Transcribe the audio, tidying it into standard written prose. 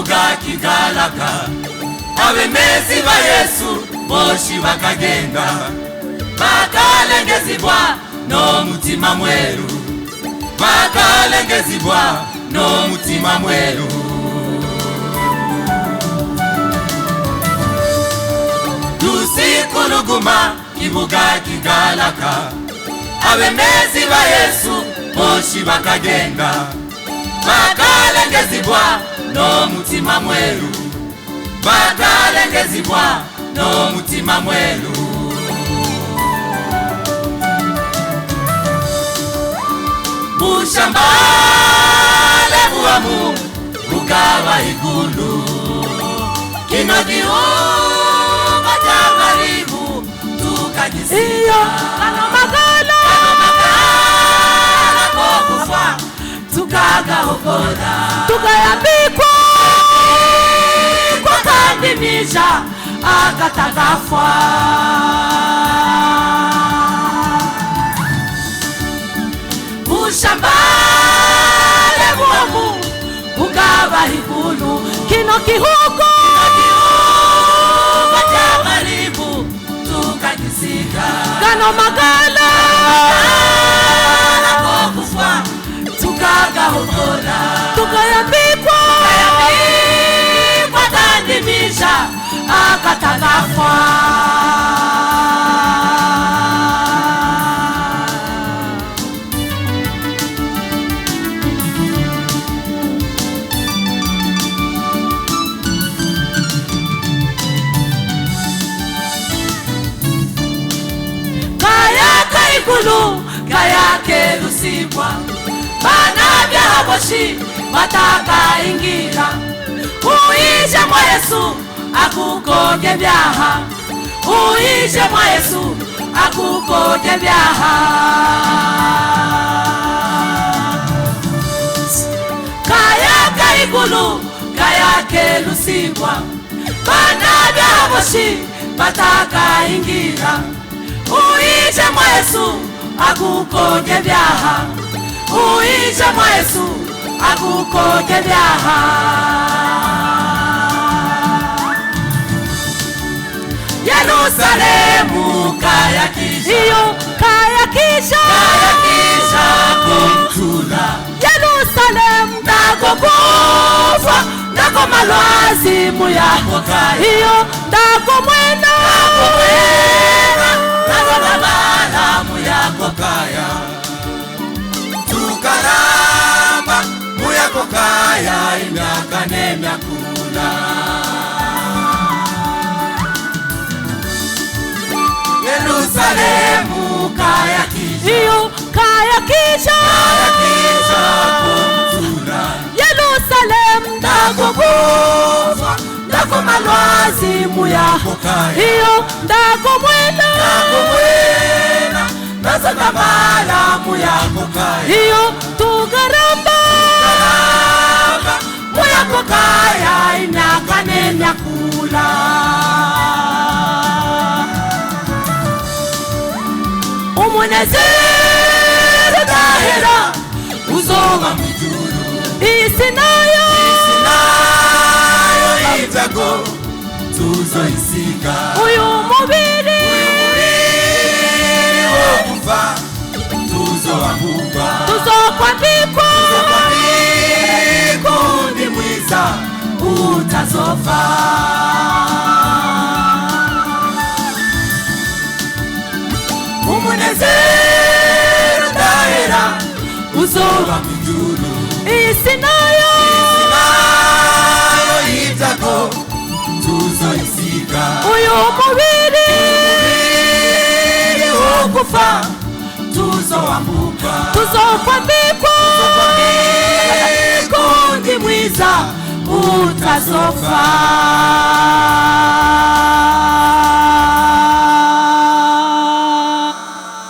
kibuga kigalaka abemezi ba Yesu boshi bakagenda bakalengezibwa no mutima mweru bakalengezibwa no mutima mweru dusikuluguma kibuga kigalaka abemezi ba Yesu boshi bakagenda bakalengezibwa no mutima mweru bakalengezibwa no mutima mweru bushambale buamu bugaba igulu kinodiu majamaribu tukajisiya kano magala kokufa tukagahokora tukayambikwa kwa kandimisha akatagafwa bushambale buamu bugaba igulu kino kihuko majamaribu tukajisiya kano magala kokufa tukagahokora tukayambikwa kandimisha akatagafwa kaya kaikulu kaya kelusibwa bana bya haboshi bataka ingira uishe mwa Yesu akukoge byaha uishe mwa Yesu akukoge byaha kaya kaikulu kaya kelusibwa bana bya haboshi bataka ingira uishe mwa Yesu akukoge byaha uishe mwa Yesu akukoge byaha Yerusalemu kaya kisha kumtula Yerusalemu nako kufa nako malwazimu yako iyo ndako mwena nako malamu yako kaya tukaramba muyako kaya imyaka nemyakula Yerusalemu kaya kisha kumtula Yerusalemu nako kufa nako malwazimu yako kaya iyo ndako mwena nasaka malamu yako kaya iyo tukaramba muyako kaya imyaka nemyakula umunezero dahera uzoba mwijuru isi nayo ibyago tuzoisiga uyu mubiri wo kuva tuzoamburwa tuzokwambikwa kundi mwiza utazofa umunezero dahera uzoba mwijuru isi nayo ibyago tuzoisiga uyu mubiri wo kufa tuzoamburwa tuzokwambikwa kundi mwiza utazofa